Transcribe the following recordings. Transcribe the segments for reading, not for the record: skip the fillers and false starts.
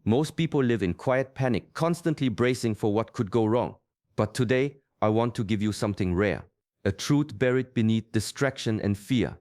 Most people live in quiet panic, constantly bracing for what could go wrong. But today, I want to give you something rare, a truth buried beneath distraction and fear.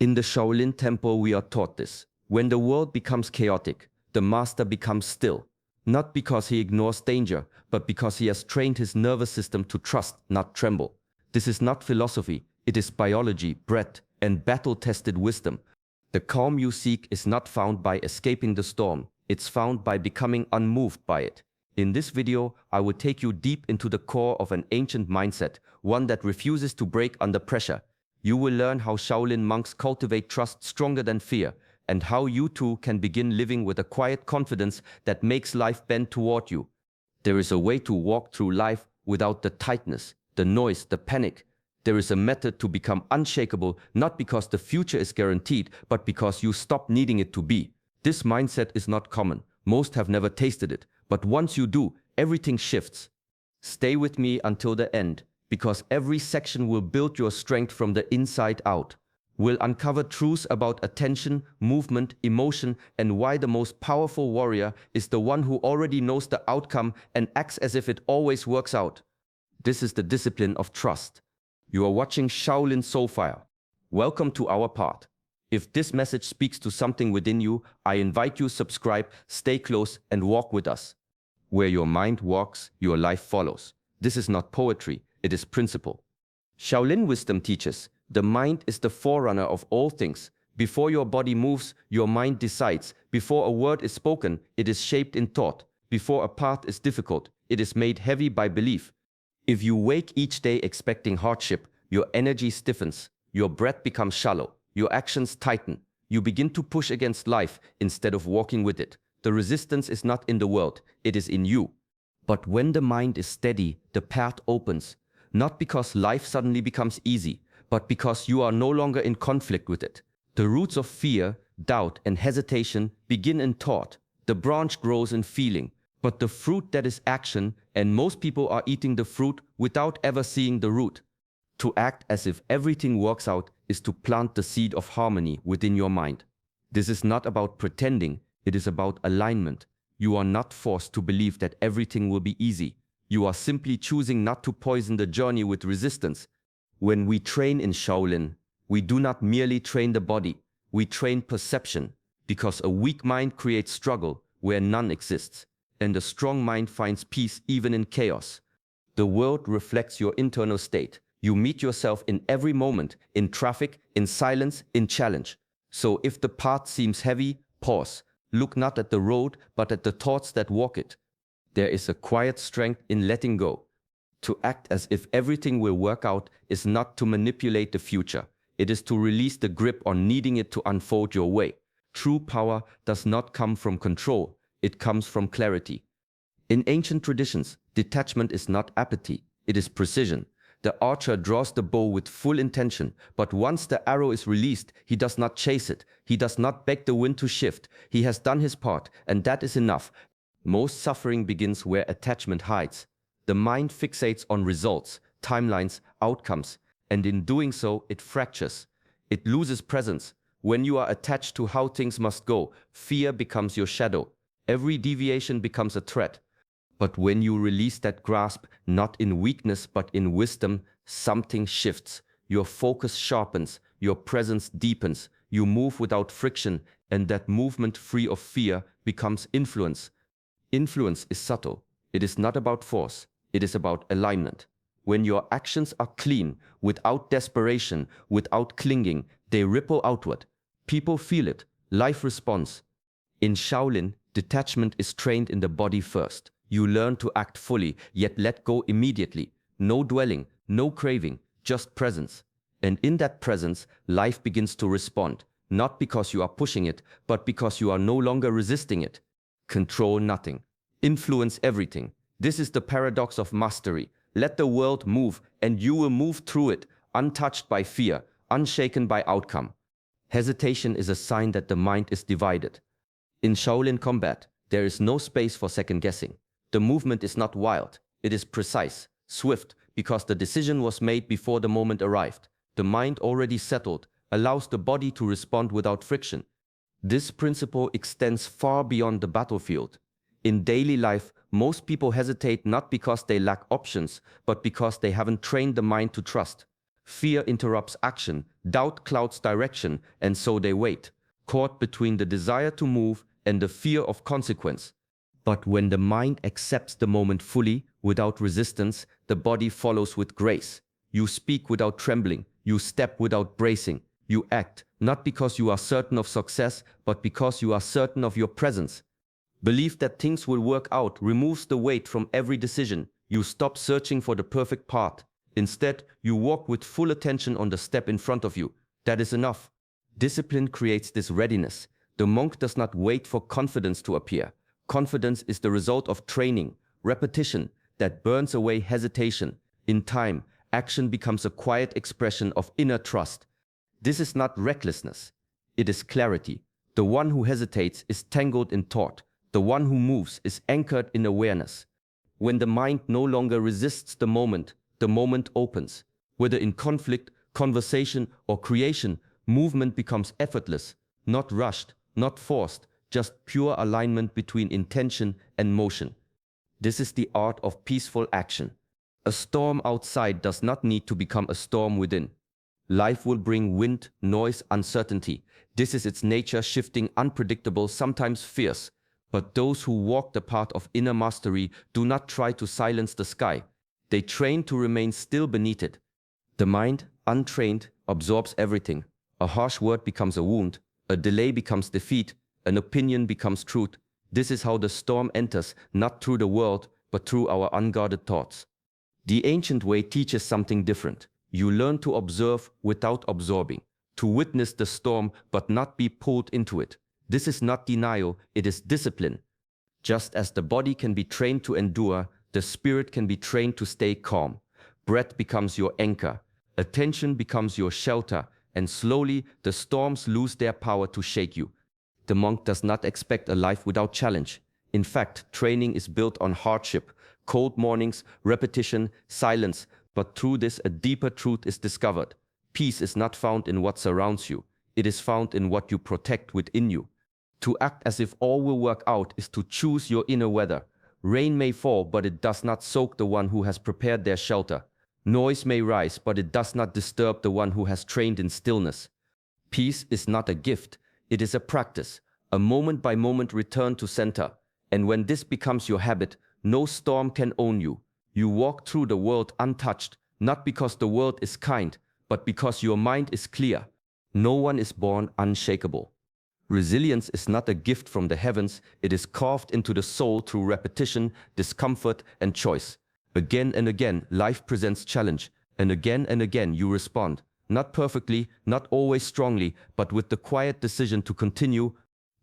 In the Shaolin temple, we are taught this. When the world becomes chaotic, the master becomes still. Not because he ignores danger, but because he has trained his nervous system to trust, not tremble. This is not philosophy, it is biology, breath, and battle-tested wisdom. The calm you seek is not found by escaping the storm, it's found by becoming unmoved by it. In this video, I will take you deep into the core of an ancient mindset, one that refuses to break under pressure. You will learn how Shaolin monks cultivate trust stronger than fear, and how you too can begin living with a quiet confidence that makes life bend toward you. There is a way to walk through life without the tightness, the noise, the panic. There is a method to become unshakable, not because the future is guaranteed, but because you stop needing it to be. This mindset is not common. Most have never tasted it, but once you do, everything shifts. Stay with me until the end, because every section will build your strength from the inside out. We'll uncover truths about attention, movement, emotion, and why the most powerful warrior is the one who already knows the outcome and acts as if it always works out. This is the discipline of trust. You are watching Shaolin Soulfire. Welcome to our part. If this message speaks to something within you, I invite you to subscribe, stay close, and walk with us. Where your mind walks, your life follows. This is not poetry, it is principle. Shaolin wisdom teaches, the mind is the forerunner of all things. Before your body moves, your mind decides. Before a word is spoken, it is shaped in thought. Before a path is difficult, it is made heavy by belief. If you wake each day expecting hardship, your energy stiffens, your breath becomes shallow, your actions tighten. You begin to push against life instead of walking with it. The resistance is not in the world, it is in you. But when the mind is steady, the path opens. Not because life suddenly becomes easy, but because you are no longer in conflict with it. The roots of fear, doubt, and hesitation begin in thought. The branch grows in feeling. But the fruit that is action, and most people are eating the fruit without ever seeing the root. To act as if everything works out is to plant the seed of harmony within your mind. This is not about pretending, it is about alignment. You are not forced to believe that everything will be easy. You are simply choosing not to poison the journey with resistance. When we train in Shaolin, we do not merely train the body, we train perception, because a weak mind creates struggle where none exists. And a strong mind finds peace even in chaos. The world reflects your internal state. You meet yourself in every moment, in traffic, in silence, in challenge. So if the path seems heavy, pause. Look not at the road, but at the thoughts that walk it. There is a quiet strength in letting go. To act as if everything will work out is not to manipulate the future. It is to release the grip on needing it to unfold your way. True power does not come from control. It comes from clarity. In ancient traditions, detachment is not apathy, it is precision. The archer draws the bow with full intention, but once the arrow is released, he does not chase it. He does not beg the wind to shift. He has done his part, and that is enough. Most suffering begins where attachment hides. The mind fixates on results, timelines, outcomes, and in doing so, it fractures. It loses presence. When you are attached to how things must go, fear becomes your shadow. Every deviation becomes a threat. But when you release that grasp, not in weakness but in wisdom, something shifts. Your focus sharpens, your presence deepens, you move without friction, and that movement free of fear becomes influence. Influence is subtle. It is not about force, it is about alignment. When your actions are clean, without desperation, without clinging, they ripple outward. People feel it, life responds. In Shaolin, detachment is trained in the body first. You learn to act fully, yet let go immediately. No dwelling, no craving, just presence. And in that presence, life begins to respond, not because you are pushing it, but because you are no longer resisting it. Control nothing. Influence everything. This is the paradox of mastery. Let the world move, and you will move through it, untouched by fear, unshaken by outcome. Hesitation is a sign that the mind is divided. In Shaolin combat, there is no space for second guessing. The movement is not wild, it is precise, swift, because the decision was made before the moment arrived. The mind already settled, allows the body to respond without friction. This principle extends far beyond the battlefield. In daily life, most people hesitate not because they lack options, but because they haven't trained the mind to trust. Fear interrupts action, doubt clouds direction, and so they wait, caught between the desire to move and the fear of consequence. But when the mind accepts the moment fully, without resistance, the body follows with grace. You speak without trembling, you step without bracing, you act, not because you are certain of success, but because you are certain of your presence. Belief that things will work out removes the weight from every decision. You stop searching for the perfect path. Instead, you walk with full attention on the step in front of you. That is enough. Discipline creates this readiness. The monk does not wait for confidence to appear. Confidence is the result of training, repetition, that burns away hesitation. In time, action becomes a quiet expression of inner trust. This is not recklessness. It is clarity. The one who hesitates is tangled in thought. The one who moves is anchored in awareness. When the mind no longer resists the moment opens. Whether in conflict, conversation, or creation, movement becomes effortless, not rushed, not forced, just pure alignment between intention and motion. This is the art of peaceful action. A storm outside does not need to become a storm within. Life will bring wind, noise, uncertainty. This is its nature, shifting, unpredictable, sometimes fierce. But those who walk the path of inner mastery do not try to silence the sky. They train to remain still beneath it. The mind, untrained, absorbs everything. A harsh word becomes a wound. A delay becomes defeat. An opinion becomes truth. This is how the storm enters, not through the world, but through our unguarded thoughts. The ancient way teaches something different. You learn to observe without absorbing, to witness the storm but not be pulled into it. This is not denial, it is discipline. Just as the body can be trained to endure, the spirit can be trained to stay calm. Breath becomes your anchor, attention becomes your shelter, and slowly the storms lose their power to shake you. The monk does not expect a life without challenge. In fact, training is built on hardship, cold mornings, repetition, silence, but through this a deeper truth is discovered. Peace is not found in what surrounds you, it is found in what you protect within you. To act as if all will work out is to choose your inner weather. Rain may fall, but it does not soak the one who has prepared their shelter. Noise may rise, but it does not disturb the one who has trained in stillness. Peace is not a gift, it is a practice, a moment-by-moment return to center. And when this becomes your habit, no storm can own you. You walk through the world untouched, not because the world is kind, but because your mind is clear. No one is born unshakable. Resilience is not a gift from the heavens, it is carved into the soul through repetition, discomfort, and choice. Again and again, life presents challenge, and again you respond. Not perfectly, not always strongly, but with the quiet decision to continue.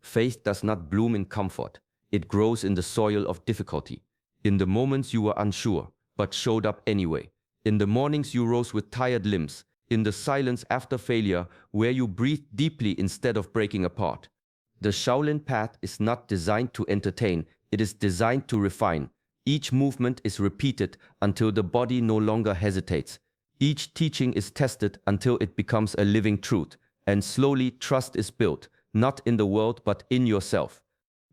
Faith does not bloom in comfort. It grows in the soil of difficulty. In the moments you were unsure, but showed up anyway. In the mornings you rose with tired limbs. In the silence after failure, where you breathe deeply instead of breaking apart. The Shaolin path is not designed to entertain, it is designed to refine. Each movement is repeated until the body no longer hesitates. Each teaching is tested until it becomes a living truth. And slowly trust is built, not in the world but in yourself.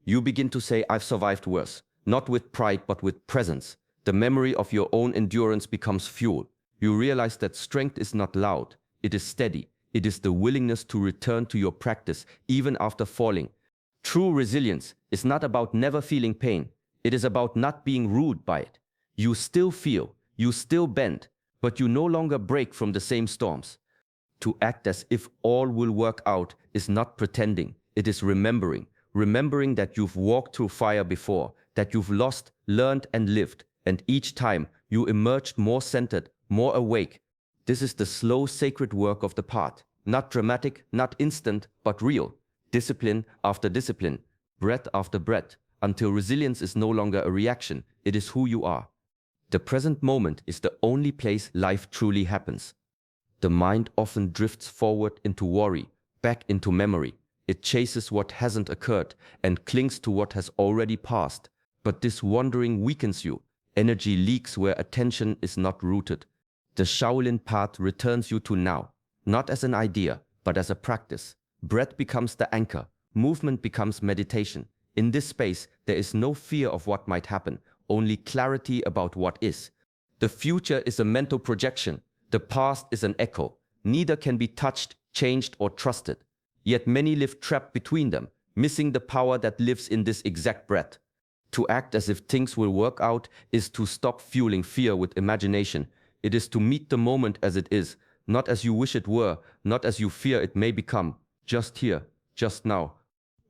You begin to say, I've survived worse, not with pride but with presence. The memory of your own endurance becomes fuel. You realize that strength is not loud, it is steady. It is the willingness to return to your practice even after falling. True resilience is not about never feeling pain. It is about not being ruled by it. You still feel, you still bend, but you no longer break from the same storms. To act as if all will work out is not pretending, it is remembering. Remembering that you've walked through fire before, that you've lost, learned, and lived, and each time you emerged more centered, more awake. This is the slow, sacred work of the path. Not dramatic, not instant, but real. Discipline after discipline, breath after breath, until resilience is no longer a reaction, it is who you are. The present moment is the only place life truly happens. The mind often drifts forward into worry, back into memory. It chases what hasn't occurred and clings to what has already passed. But this wandering weakens you. Energy leaks where attention is not rooted. The Shaolin path returns you to now, not as an idea, but as a practice. Breath becomes the anchor, movement becomes meditation. In this space, there is no fear of what might happen, only clarity about what is. The future is a mental projection. The past is an echo. Neither can be touched, changed, or trusted. Yet many live trapped between them, missing the power that lives in this exact breath. To act as if things will work out is to stop fueling fear with imagination. It is to meet the moment as it is, not as you wish it were, not as you fear it may become, just here, just now.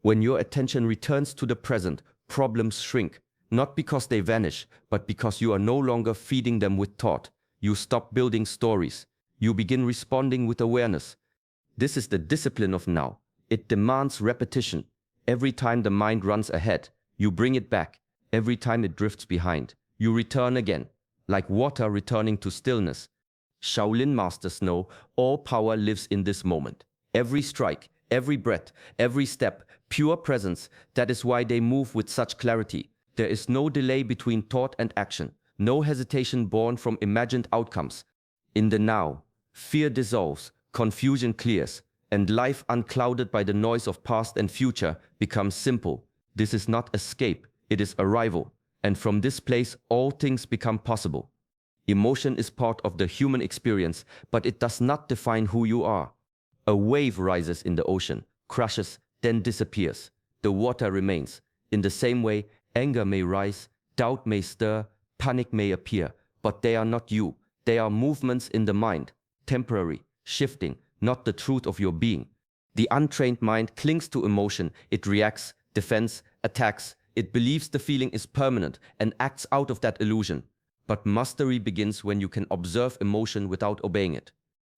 When your attention returns to the present, problems shrink, not because they vanish, but because you are no longer feeding them with thought. You stop building stories. You begin responding with awareness. This is the discipline of now. It demands repetition. Every time the mind runs ahead, you bring it back. Every time it drifts behind, you return again, like water returning to stillness. Shaolin masters know all power lives in this moment. Every strike, every breath, every step, pure presence. That is why they move with such clarity. There is no delay between thought and action, no hesitation born from imagined outcomes. In the now, fear dissolves, confusion clears, and life unclouded by the noise of past and future becomes simple. This is not escape, it is arrival, and from this place all things become possible. Emotion is part of the human experience, but it does not define who you are. A wave rises in the ocean, crashes, then disappears. The water remains. In the same way, anger may rise, doubt may stir, panic may appear, but they are not you. They are movements in the mind, temporary, shifting, not the truth of your being. The untrained mind clings to emotion. It reacts, defends, attacks. It believes the feeling is permanent and acts out of that illusion. But mastery begins when you can observe emotion without obeying it.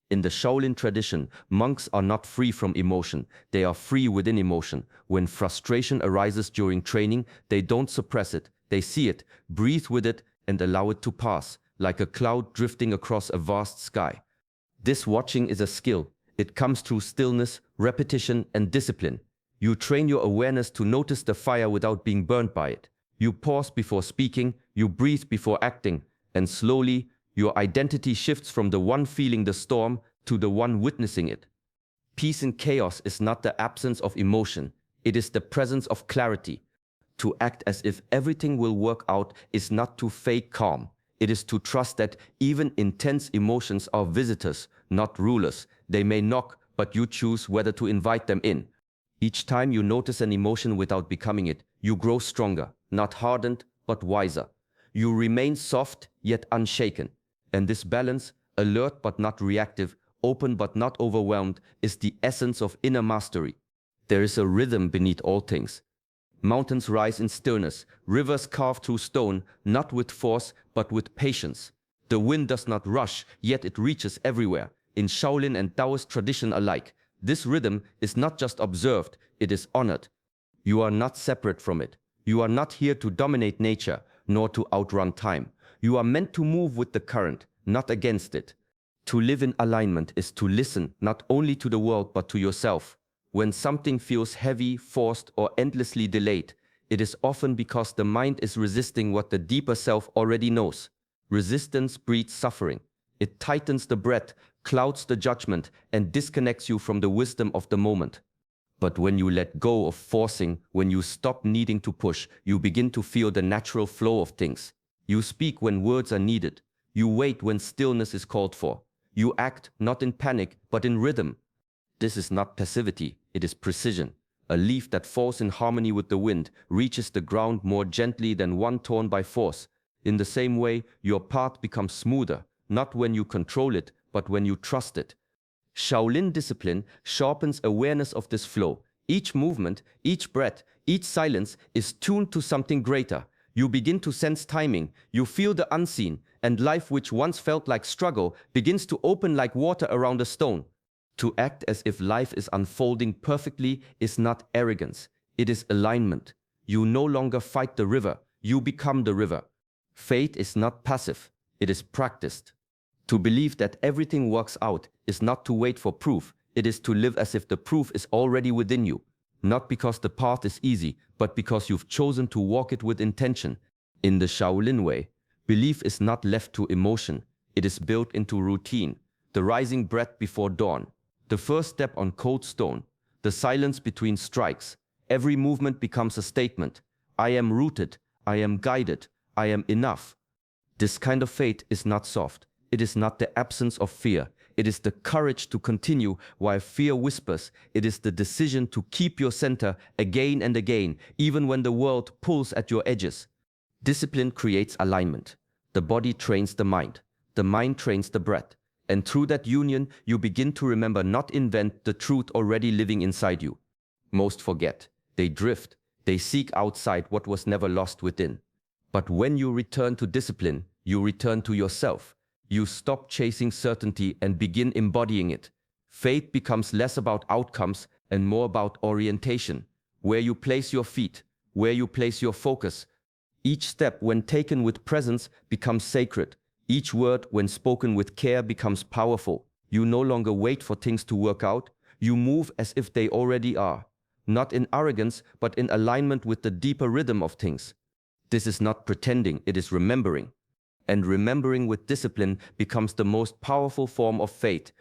In the Shaolin tradition, monks are not free from emotion. They are free within emotion. When frustration arises during training, they don't suppress it. They see it, breathe with it, and allow it to pass, like a cloud drifting across a vast sky. This watching is a skill. It comes through stillness, repetition, and discipline. You train your awareness to notice the fire without being burned by it. You pause before speaking, you breathe before acting, and slowly, your identity shifts from the one feeling the storm to the one witnessing it. Peace in chaos is not the absence of emotion, it is the presence of clarity. To act as if everything will work out is not to fake calm. It is to trust that even intense emotions are visitors, not rulers. They may knock, but you choose whether to invite them in. Each time you notice an emotion without becoming it, you grow stronger, not hardened, but wiser. You remain soft, yet unshaken. And this balance, alert but not reactive, open but not overwhelmed, is the essence of inner mastery. There is a rhythm beneath all things. Mountains rise in stillness, rivers carve through stone, not with force, but with patience. The wind does not rush, yet it reaches everywhere, in Shaolin and Taoist tradition alike. This rhythm is not just observed, it is honored. You are not separate from it. You are not here to dominate nature, nor to outrun time. You are meant to move with the current, not against it. To live in alignment is to listen not only to the world but to yourself. When something feels heavy, forced, or endlessly delayed, it is often because the mind is resisting what the deeper self already knows. Resistance breeds suffering. It tightens the breath, clouds the judgment, and disconnects you from the wisdom of the moment. But when you let go of forcing, when you stop needing to push, you begin to feel the natural flow of things. You speak when words are needed. You wait when stillness is called for. You act not in panic, but in rhythm. This is not passivity, it is precision. A leaf that falls in harmony with the wind reaches the ground more gently than one torn by force. In the same way, your path becomes smoother, not when you control it, but when you trust it. Shaolin discipline sharpens awareness of this flow. Each movement, each breath, each silence is tuned to something greater. You begin to sense timing, you feel the unseen, and life which once felt like struggle begins to open like water around a stone. To act as if life is unfolding perfectly is not arrogance, it is alignment. You no longer fight the river, you become the river. Faith is not passive, it is practiced. To believe that everything works out is not to wait for proof, it is to live as if the proof is already within you. Not because the path is easy, but because you've chosen to walk it with intention. In the Shaolin way, belief is not left to emotion, it is built into routine. The rising breath before dawn, the first step on cold stone, the silence between strikes. Every movement becomes a statement. I am rooted, I am guided, I am enough. This kind of faith is not soft. It is not the absence of fear. It is the courage to continue while fear whispers. It is the decision to keep your center again and again, even when the world pulls at your edges. Discipline creates alignment. The body trains the mind trains the breath. And through that union, you begin to remember, not invent, the truth already living inside you. Most forget. They drift. They seek outside what was never lost within. But when you return to discipline, you return to yourself. You stop chasing certainty and begin embodying it. Faith becomes less about outcomes and more about orientation. Where you place your feet, where you place your focus. Each step, when taken with presence, becomes sacred. Each word, when spoken with care, becomes powerful. You no longer wait for things to work out. You move as if they already are. Not in arrogance, but in alignment with the deeper rhythm of things. This is not pretending, it is remembering. And remembering with discipline becomes the most powerful form of faith.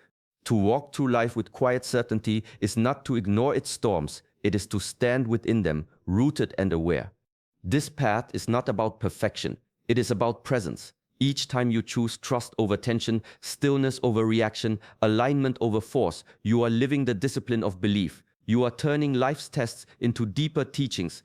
To walk through life with quiet certainty is not to ignore its storms, it is to stand within them, rooted and aware. This path is not about perfection, it is about presence. Each time you choose trust over tension, stillness over reaction, alignment over force, you are living the discipline of belief. You are turning life's tests into deeper teachings.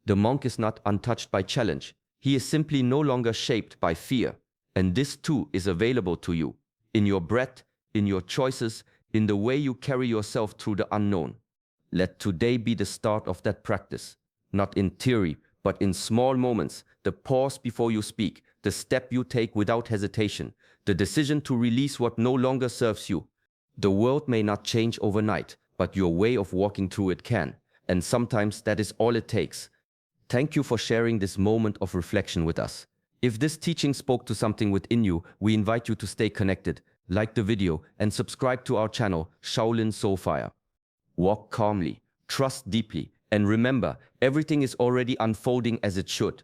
The monk is not untouched by challenge. He is simply no longer shaped by fear. And this too is available to you. In your breath, in your choices, in the way you carry yourself through the unknown. Let today be the start of that practice. Not in theory, but in small moments. The pause before you speak, the step you take without hesitation, the decision to release what no longer serves you. The world may not change overnight, but your way of walking through it can. And sometimes that is all it takes. Thank you for sharing this moment of reflection with us. If this teaching spoke to something within you, we invite you to stay connected, like the video, and subscribe to our channel, Shaolin Soulfire. Walk calmly, trust deeply, and remember, everything is already unfolding as it should.